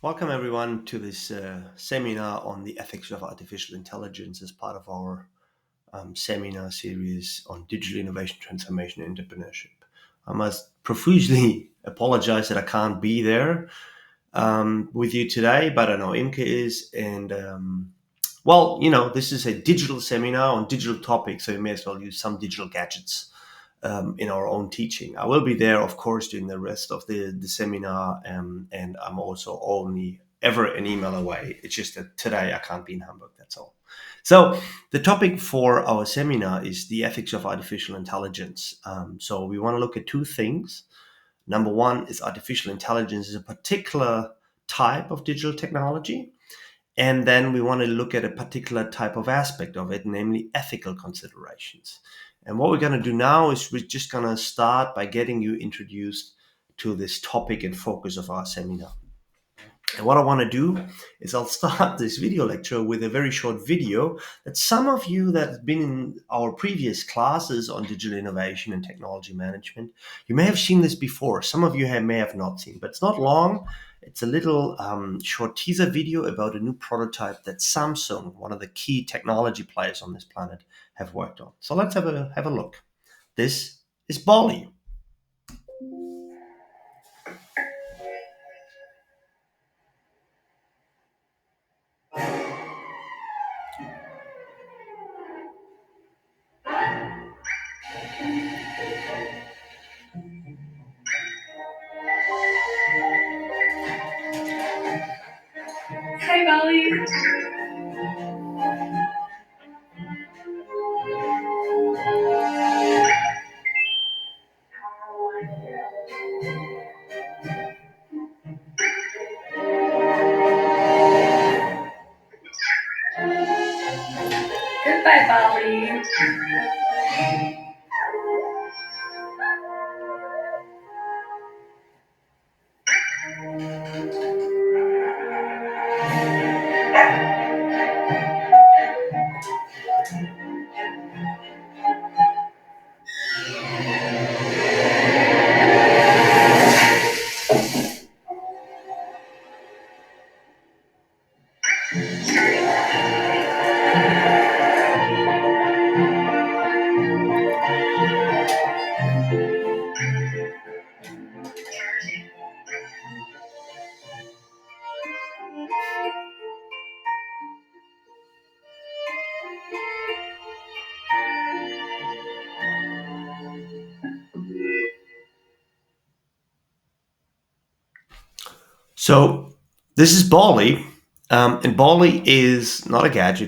Welcome, everyone, to this seminar on the ethics of artificial intelligence as part of our seminar series on digital innovation, transformation, and entrepreneurship. I must profusely apologize that I can't be there with you today, but I know Imke is. And this is a digital seminar on digital topics, so you may as well use some digital gadgets in our own teaching. I will be there, of course, during the rest of the seminar, and I'm also only ever an email away. It's just that today I can't be in Hamburg, that's all. So the topic for our seminar is the ethics of artificial intelligence. So we want to look at two things. Number one is artificial intelligence is a particular type of digital technology. And then we want to look at a particular type of aspect of it, namely ethical considerations. And what we're going to do now is we're just going to start by getting you introduced to this topic and focus of our seminar. And what I want to do is I'll start this video lecture with a very short video that some of you that have been in our previous classes on digital innovation and technology management, you may have seen this before. Some of you may have not seen, but it's not long. It's a little short teaser video about a new prototype that Samsung, one of the key technology players on this planet, have worked on. So let's have a look. This is Ballie. Hi, Ballie. Goodbye, Ballie. So this is Ballie, and Ballie is not a gadget.